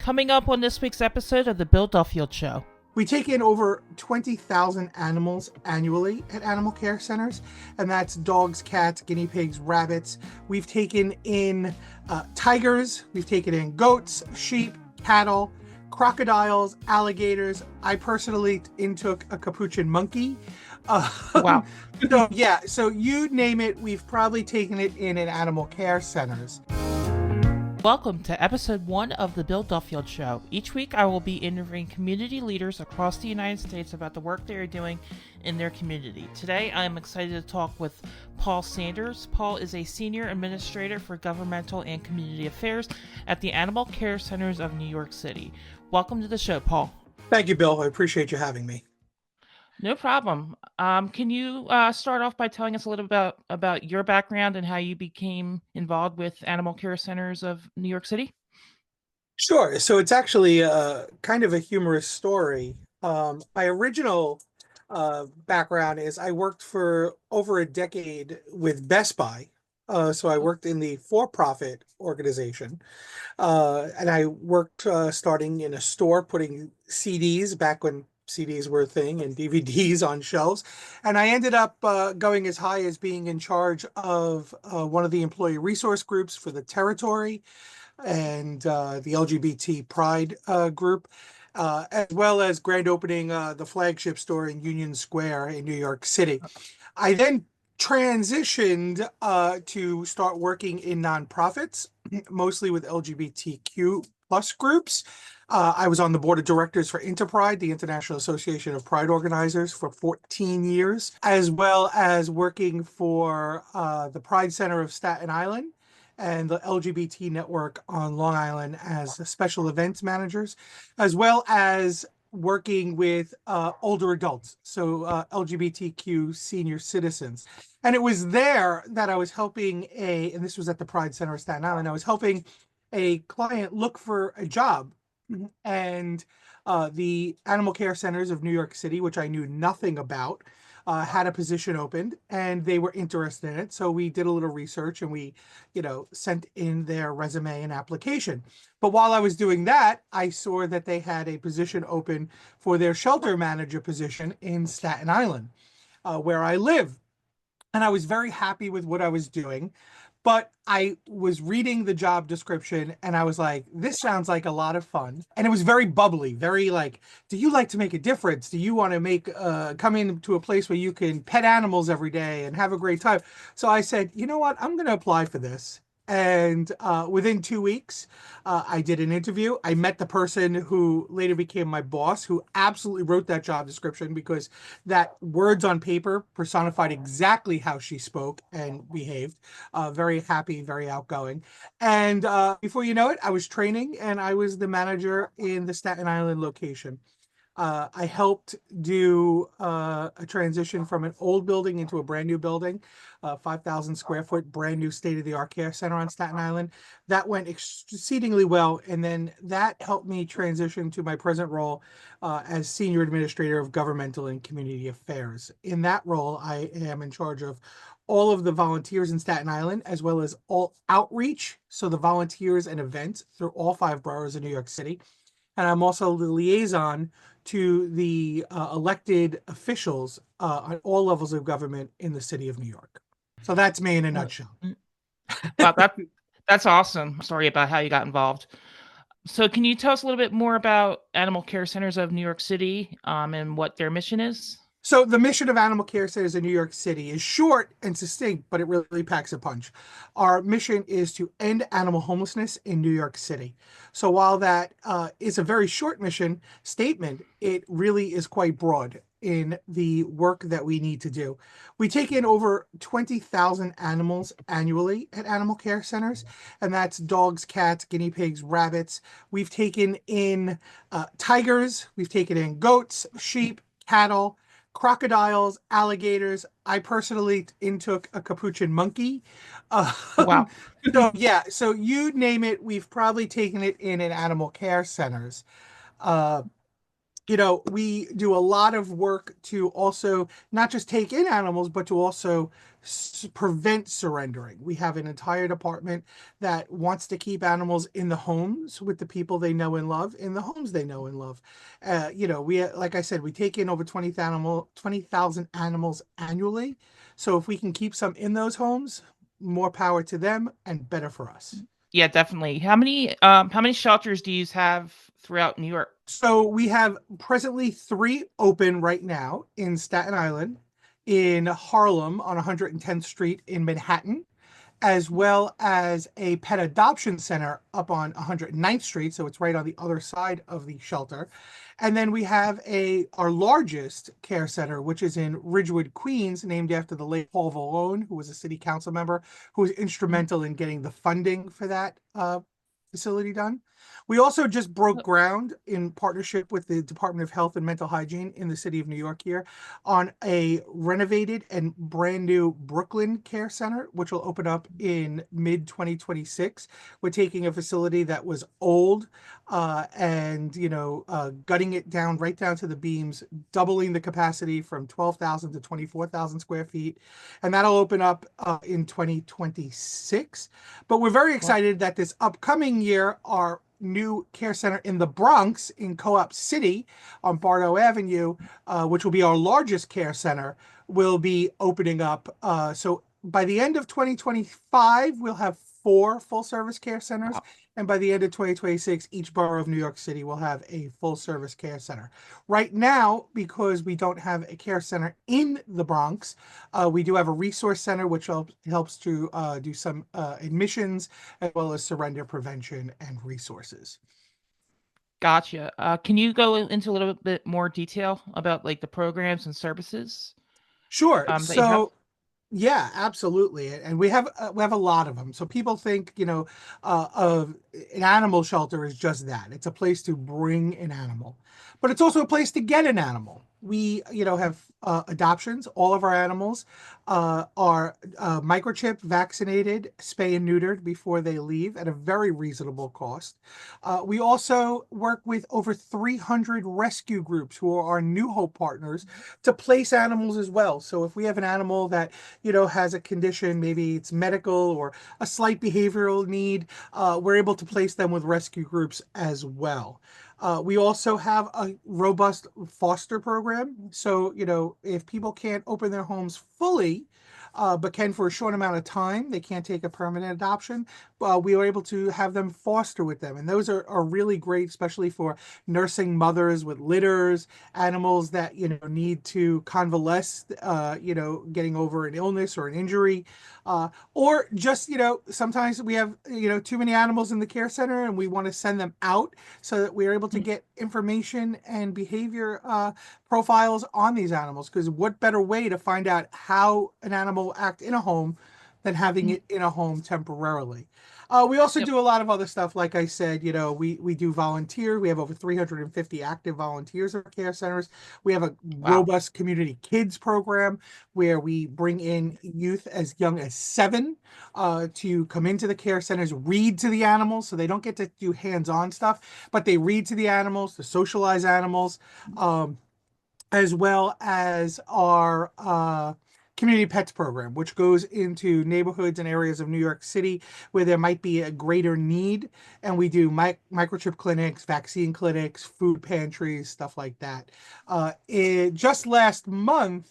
Coming up on this week's episode of the Bill Duffield Show. We take in over 20,000 animals annually at animal care centers, and that's dogs, cats, guinea pigs, rabbits. We've taken in tigers, we've taken in goats, sheep, cattle, crocodiles, alligators. I personally took a capuchin monkey. Wow. So you name it, we've probably taken it in at animal care centers. Welcome to episode 1 of the Bill Duffield Show. Each week I will be interviewing community leaders across the United States about the work they are doing in their community. Today I am excited to talk with Paul Sanders. Paul is a senior administrator for Governmental and Community Affairs at the Animal Care Centers of New York City. Welcome to the show, Paul. Thank you, Bill. I appreciate you having me. No problem. Can you start off by telling us a little about your background and how you became involved with Animal Care Centers of New York City? Sure. So it's actually kind of a humorous story. My original background is I worked for over a decade with Best Buy. So I worked in the for-profit organization. And I worked starting in a store, putting CDs back when CDs were a thing and DVDs on shelves. And I ended up going as high as being in charge of one of the employee resource groups for the territory and the LGBT Pride group, as well as grand opening the flagship store in Union Square in New York City. I then transitioned to start working in nonprofits, mostly with LGBTQ plus groups. I was on the board of directors for InterPride, the International Association of Pride Organizers, for 14 years, as well as working for the Pride Center of Staten Island and the LGBT network on Long Island as special events managers, as well as working with older adults, so LGBTQ senior citizens. And it was there that I was helping and this was at the Pride Center of Staten Island, I was helping a client look for a job. And the Animal Care Centers of New York City, which I knew nothing about, had a position opened and they were interested in it. So we did a little research and we, sent in their resume and application. But while I was doing that, I saw that they had a position open for their shelter manager position in Staten Island, where I live. And I was very happy with what I was doing. But I was reading the job description and I was like, this sounds like a lot of fun. And it was very bubbly, very like, do you like to make a difference? Do you want to come into a place where you can pet animals every day and have a great time? So I said, you know what? I'm going to apply for this. And within 2 weeks, I did an interview. I met the person who later became my boss, who absolutely wrote that job description because that words on paper personified exactly how she spoke and behaved. Very happy, very outgoing. And before you know it, I was training and I was the manager in the Staten Island location. I helped do a transition from an old building into a brand new building, 5,000 square foot, brand new state-of-the-art care center on Staten Island. That went exceedingly well. And then that helped me transition to my present role as Senior Administrator of Governmental and Community Affairs. In that role, I am in charge of all of the volunteers in Staten Island, as well as all outreach. So the volunteers and events through all 5 boroughs of New York City. And I'm also the liaison to the elected officials on all levels of government in the city of New York. So that's me in a nutshell. Wow, that's awesome. Sorry about how you got involved. So can you tell us a little bit more about Animal Care Centers of New York City and what their mission is? So the mission of Animal Care Centers in New York City is short and succinct, but it really packs a punch. Our mission is to end animal homelessness in New York City. So while that is a very short mission statement, it really is quite broad in the work that we need to do. We take in over 20,000 animals annually at animal care centers, and that's dogs, cats, guinea pigs, rabbits. We've taken in tigers, we've taken in goats, sheep, cattle, crocodiles, alligators. I personally took a capuchin monkey. Wow. So you name it, we've probably taken it in at animal care centers. We do a lot of work to also not just take in animals, but to also prevent surrendering. We have an entire department that wants to keep animals in the homes with the people they know and love, in the homes they know and love. We, like I said, we take in over 20,000 animals annually. So if we can keep some in those homes, more power to them and better for us. Yeah, definitely. How many shelters do you have throughout New York? So we have presently three open right now in Staten Island, in Harlem on 110th Street in Manhattan, as well as a pet adoption center up on 109th Street. So it's right on the other side of the shelter. And then we have our largest care center, which is in Ridgewood, Queens, named after the late Paul Vallone, who was a city council member, who was Mhm. instrumental in getting the funding for that facility done. We also just broke ground in partnership with the Department of Health and Mental Hygiene in the city of New York here on a renovated and brand new Brooklyn Care Center, which will open up in mid 2026. We're taking a facility that was old and gutting it down right down to the beams, doubling the capacity from 12,000 to 24,000 square feet, and that'll open up in 2026. But we're very Well, excited that this upcoming year, our new care center in the Bronx in Co-op City on Bardo Avenue, which will be our largest care center, will be opening up. So by the end of 2025, we'll have four full service care centers. wow. And by the end of 2026, each borough of New York City will have a full service care center. Right now, because we don't have a care center in the Bronx, we do have a resource center which helps to do some admissions as well as surrender prevention and resources. Gotcha. Can you go into a little bit more detail about like the programs and services Sure. that you have? So yeah, absolutely. And we have a lot of them. So people think, of an animal shelter is just that. It's a place to bring an animal, but it's also a place to get an animal. We, have adoptions. All of our animals are microchipped, vaccinated, spay and neutered before they leave at a very reasonable cost. We also work with over 300 rescue groups who are our New Hope partners to place animals as well. So if we have an animal that has a condition, maybe it's medical or a slight behavioral need, we're able to place them with rescue groups as well. We also have a robust foster program. So, if people can't open their homes fully, but can for a short amount of time, they can't take a permanent adoption. We are able to have them foster with them. And those are really great, especially for nursing mothers with litters, animals that, need to convalesce, getting over an illness or an injury. Or just, sometimes we have, too many animals in the care center and we want to send them out so that we're able to Mm. get information and behavior profiles on these animals. Because what better way to find out how an animal will act in a home than having Mm. it in a home temporarily? We also Yep. do a lot of other stuff. Like I said, we do volunteer. We have over 350 active volunteers at our care centers. We have a Wow. robust community kids program where we bring in youth as young as 7 to come into the care centers, read to the animals. So they don't get to do hands-on stuff, but they read to the animals, to socialize animals. As well as our community pets program, which goes into neighborhoods and areas of New York City where there might be a greater need. And we do microchip clinics, vaccine clinics, food pantries, stuff like that. Just last month,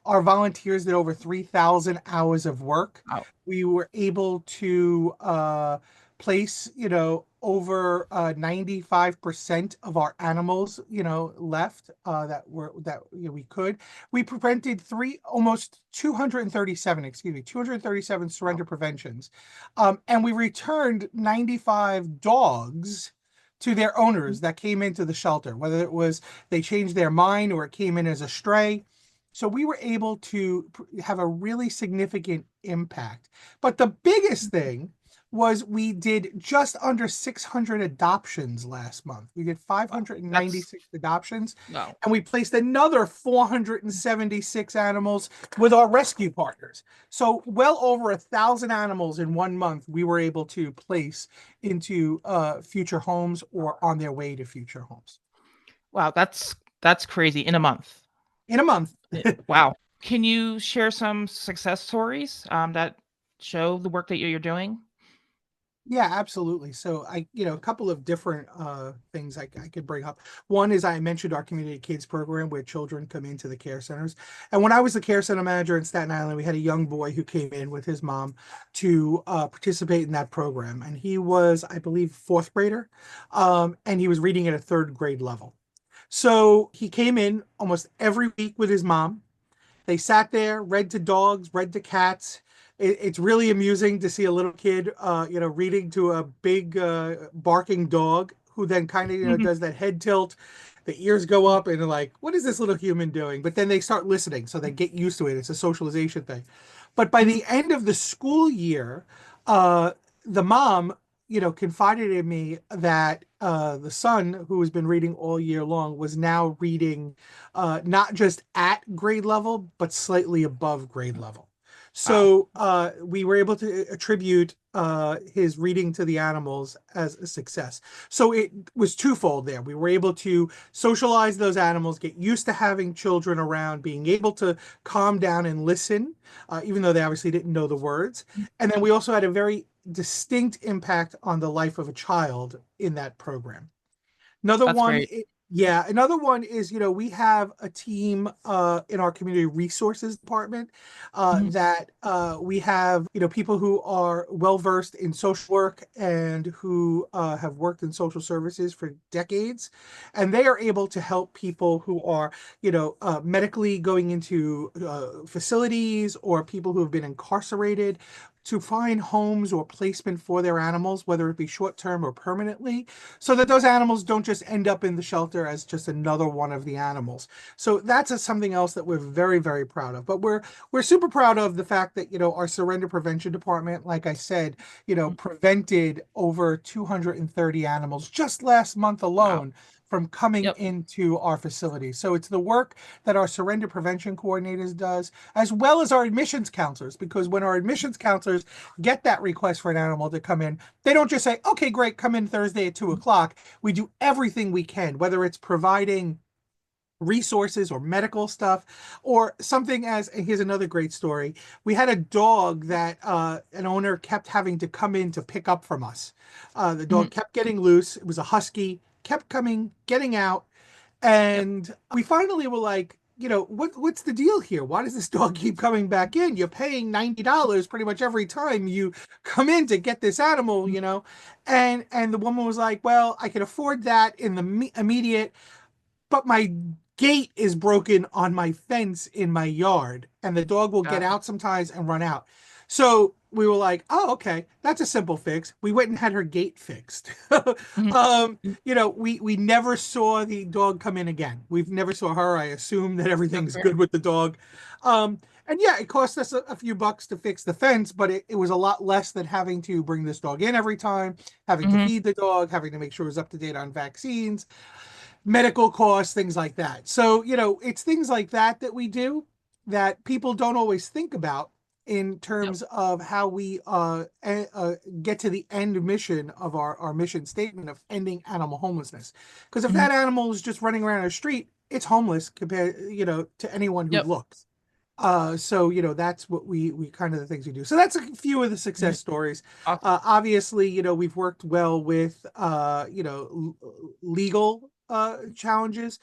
our volunteers did over 3,000 hours of work. Wow. We were able to place, over 95% of our animals, left we could. We prevented almost 237, 237 Wow. surrender preventions. And we returned 95 dogs to their Mm. owners that came into the shelter, whether it was they changed their mind or it came in as a stray. So we were able to have a really significant impact. But the biggest thing was we did just under 600 adoptions last month. We did Wow. That's 596 adoptions, no. and we placed another 476 animals with our rescue partners. So well over 1,000 animals in 1 month we were able to place into future homes or on their way to future homes. Wow, that's crazy in a month. in a month. Wow. Can you share some success stories that show the work that you're doing? Yeah, absolutely. So a couple of different things I could bring up. One is I mentioned our community kids program where children come into the care centers. And when I was the care center manager in Staten Island, we had a young boy who came in with his mom to participate in that program. And he was, I believe, fourth grader, and he was reading at a third grade level. So he came in almost every week with his mom. They sat there, read to dogs, read to cats. It's really amusing to see a little kid, reading to a big barking dog who then kind of, does that head tilt. The ears go up and they're like, what is this little human doing? But then they start listening, so they get used to it. It's a socialization thing. But by the end of the school year, uh, the mom, confided in me that the son, who has been reading all year long, was now reading not just at grade level, but slightly above grade level. Wow, So we were able to attribute his reading to the animals as a success. So it was twofold there. We were able to socialize those animals, get used to having children around, being able to calm down and listen, even though they obviously didn't know the words. And then we also had a very distinct impact on the life of a child in that program. Another that's one, great. yeah, another one is, we have a team in our community resources department Mhm. that we have, people who are well versed in social work and who have worked in social services for decades, and they are able to help people who are, medically going into facilities or people who have been incarcerated to find homes or placement for their animals, whether it be short term or permanently, so that those animals don't just end up in the shelter as just another one of the animals. So that's something else that we're very, very proud of. But we're super proud of the fact that, our surrender prevention department, like I said, prevented over 230 animals just last month Wow. alone from coming Yep. into our facility. So it's the work that our surrender prevention coordinators does, as well as our admissions counselors, because when our admissions counselors get that request for an animal to come in, they don't just say, okay, great, come in Thursday at 2 o'clock. We do everything we can, whether it's providing resources or medical stuff or something. As here's another great story. We had a dog that an owner kept having to come in to pick up from us. The Mhm. dog kept getting loose. It was a husky, kept coming, getting out. Yep. And we finally were like, what's the deal here? Why does this dog keep coming back in? You're paying $90 pretty much every time you come in to get this animal, Mhm. And the woman was like, well, I can afford that in the immediate, but my gate is broken on my fence in my yard, and the dog will get Got it. out sometimes and run out. So we were like, oh, okay, that's a simple fix. We went and had her gate fixed. Mhm. We never saw the dog come in again. We've never saw her. I assume that That's everything's great. good with the dog. And yeah, it cost us a few bucks to fix the fence, but it was a lot less than having to bring this dog in every time, having to Mhm. feed the dog, having to make sure it's up to date on vaccines, medical costs, things like that. So, it's things like that that we do that people don't always think about in Yep. terms of how we get to the end mission of our mission statement of ending animal homelessness. Because if Mhm. that animal is just running around the street, it's homeless compared, to anyone who Yep. looks. So that's what we kind of the things we do. So that's a few of the Mhm. success stories. Awesome. Obviously, we've worked well with legal challenges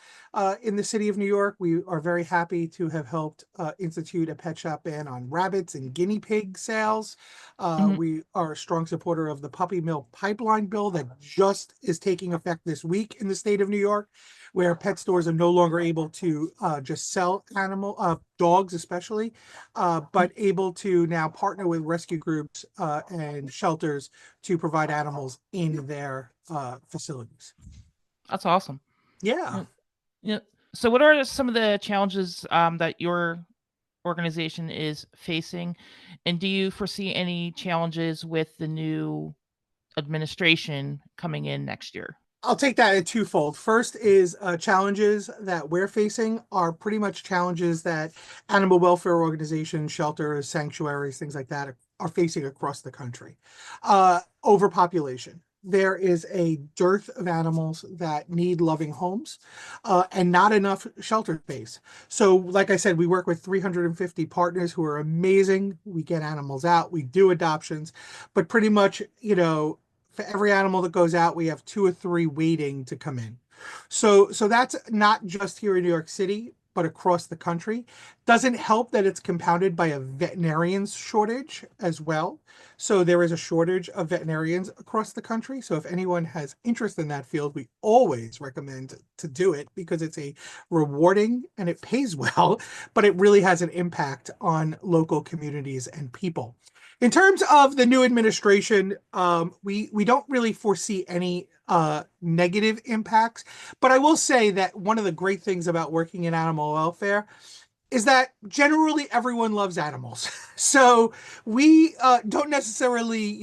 in the city of New York. We are very happy to have helped institute a pet shop ban on rabbits and guinea pig sales. Mhm. We are a strong supporter of the puppy mill pipeline bill that just is taking effect this week in the state of New York, where pet stores are no longer able to just sell dogs especially, Mhm. but able to now partner with rescue groups and shelters to provide animals in their facilities. That's awesome. Yeah. Yeah. Yeah. So, what are some of the challenges that your organization is facing, and do you foresee any challenges with the new administration coming in next year? I'll take that in twofold. First is challenges that we're facing are pretty much challenges that animal welfare organizations, shelters, sanctuaries, things like that are facing across the country. Overpopulation. there is a dearth of animals that need loving homes, and not enough shelter space. So, like I said, we work with 350 partners who are amazing. We get animals out, we do adoptions, but pretty much, for every animal that goes out, we have 2 or 3 waiting to come in. So that's not just here in New York City, but across the country. Doesn't help that it's compounded by a veterinarians shortage as well. So there is a shortage of veterinarians across the country. So if anyone has interest in that field, we always recommend to do it because it's a rewarding and it pays well, but it really has an impact on local communities and people. In terms of the new administration, we don't really foresee any negative impacts. But I will say that one of the great things about working in animal welfare is that generally everyone loves animals. So we don't necessarily,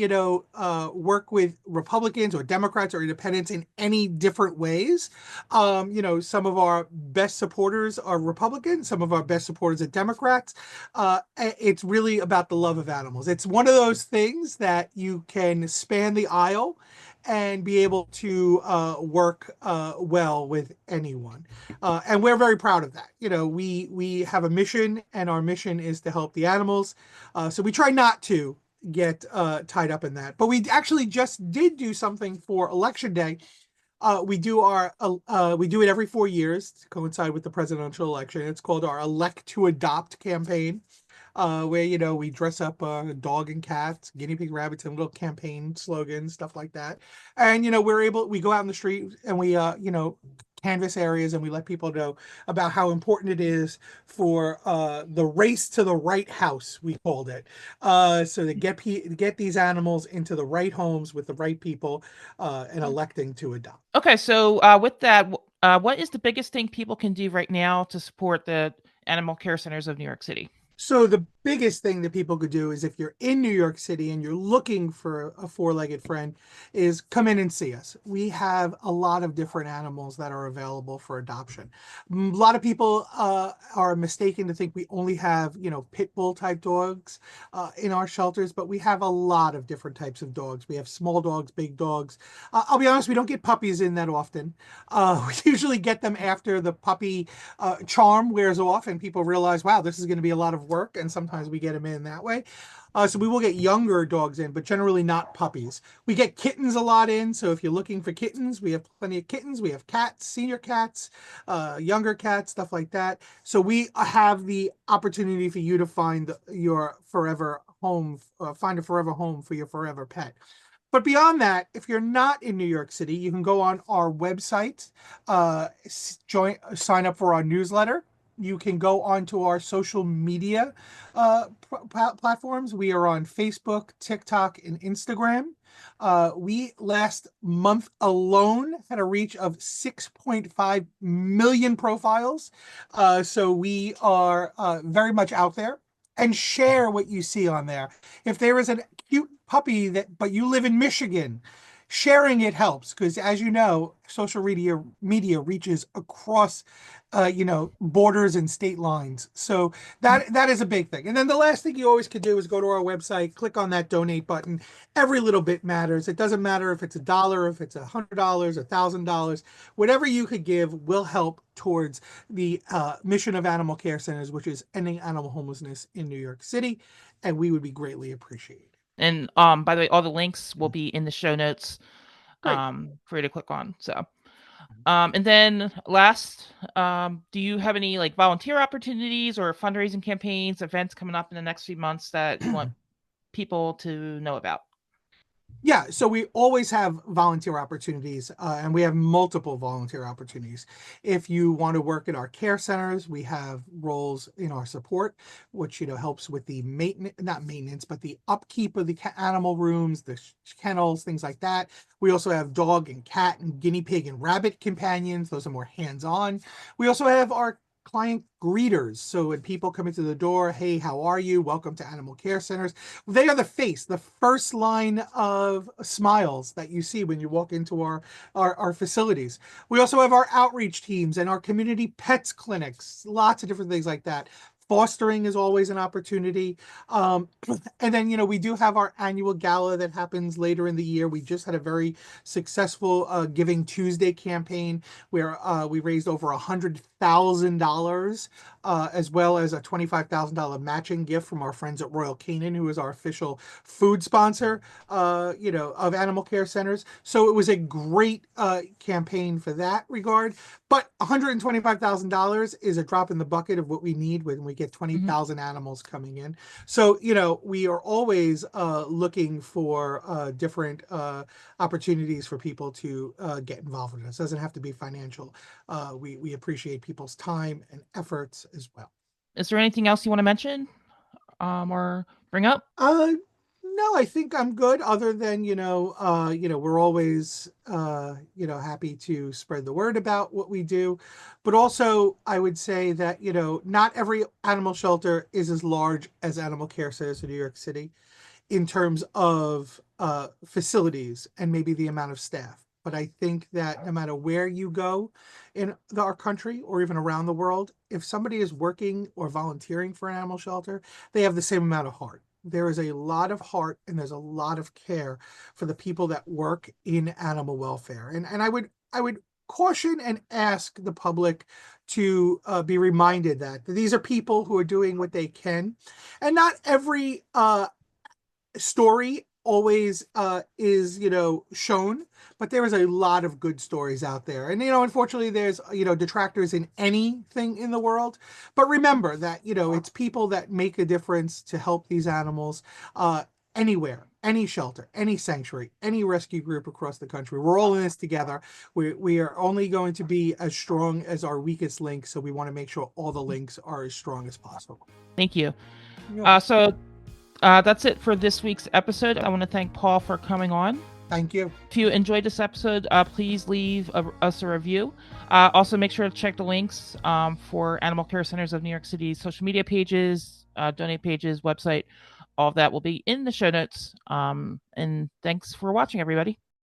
work with Republicans or Democrats or independents in any different ways. Some of our best supporters are Republicans, some of our best supporters are Democrats. It's really about the love of animals. It's one of those things that you can span the aisle and be able to work well with anyone. And we're very proud of that. We have a mission, and our mission is to help the animals. So we try not to get tied up in that. But we actually just did do something for Election Day. We do it every 4 years to coincide with the presidential election. It's called our Elect to Adopt campaign, where we dress up dog and cats, guinea pig, rabbits, and little campaign slogans, stuff like that. And we go out in the street and we canvas areas, and we let people know about how important it is for the race to the right house, we called it, so to get these animals into the right homes with the right people, and electing to adopt. Okay, so with that, what is the biggest thing people can do right now to support the animal care centers of New York City? So the biggest thing that people could do is, if you're in New York City and you're looking for a four-legged friend, is come in and see us. We have a lot of different animals that are available for adoption. A lot of people are mistaken to think we only have, pit bull type dogs in our shelters, but we have a lot of different types of dogs. We have small dogs, big dogs. I'll be honest, we don't get puppies in that often. We usually get them after the puppy charm wears off and people realize, wow, this is going to be a lot of work, and sometimes we get them in that way. So we will get younger dogs in, but generally not puppies. We get kittens a lot in, so if you're looking for kittens, we have plenty of kittens. We have cats, senior cats, younger cats, stuff like that. So we have the opportunity for you to find your forever home, find a forever home for your forever pet. But beyond that, if you're not in New York City, you can go on our website, sign up for our newsletter. You can go onto our social media platforms. We are on Facebook, TikTok, and Instagram. We last month alone had a reach of 6.5 million profiles. So we are very much out there. And share what you see on there. If there is a cute puppy but you live in Michigan, sharing it helps, because as you know, social media reaches across borders and state lines. So that is a big thing. And then the last thing you always could do is go to our website, click on that donate button. Every little bit matters. It doesn't matter if it's $1, if it's $100, $1,000, whatever you could give will help towards the mission of animal care centers, which is ending animal homelessness in New York City, and we would be greatly appreciated. And by the way, all the links will be in the show notes Great. for you to click on. So and then last, do you have any like volunteer opportunities or fundraising campaigns, events coming up in the next few months that you want people to know about? Yeah, so we always have volunteer opportunities, and we have multiple volunteer opportunities. If you want to work in our care centers, we have roles in our support, which helps with the maintenance, not maintenance, but the upkeep of the animal rooms, the kennels, things like that. We also have dog and cat and guinea pig and rabbit companions. Those are more hands-on. We also have our client greeters. So when people come into the door, hey, how are you? Welcome to Animal Care Centers. They are the face, the first line of smiles that you see when you walk into our facilities. We also have our outreach teams and our community pets clinics, lots of different things like that. Fostering is always an opportunity. And then, we do have our annual gala that happens later in the year. We just had a very successful Giving Tuesday campaign where we raised over $100,000, as well as a $25,000 matching gift from our friends at Royal Canin, who is our official food sponsor, of animal care centers. So it was a great campaign for that regard. But $125,000 is a drop in the bucket of what we need when we get 20,000 animals coming in. So, we are always looking for different opportunities for people to get involved with us. It doesn't have to be financial. We appreciate people's time and efforts as well. Is there anything else you want to mention or bring up? No, I think I'm good. Other than we're always happy to spread the word about what we do, but also I would say that not every animal shelter is as large as animal care centers in New York City in terms of facilities and maybe the amount of staff. But I think that no matter where you go in our country or even around the world, if somebody is working or volunteering for an animal shelter, they have the same amount of heart. There is a lot of heart and there's a lot of care for the people that work in animal welfare. And I would caution and ask the public to be reminded that these are people who are doing what they can, and not every story always is shown, but there is a lot of good stories out there. And unfortunately there's detractors in anything in the world, but remember that it's people that make a difference to help these animals anywhere, any shelter, any sanctuary, any rescue group across the country. We're all in this together. We are only going to be as strong as our weakest link, so we want to make sure all the links are as strong as possible. Thank you. Yeah. So that's it for this week's episode. I want to thank Paul for coming on. Thank you. If you enjoyed this episode, please leave us a review. Also, make sure to check the links for Animal Care Centers of New York City's social media pages, donate pages, website. All of that will be in the show notes. And thanks for watching, everybody.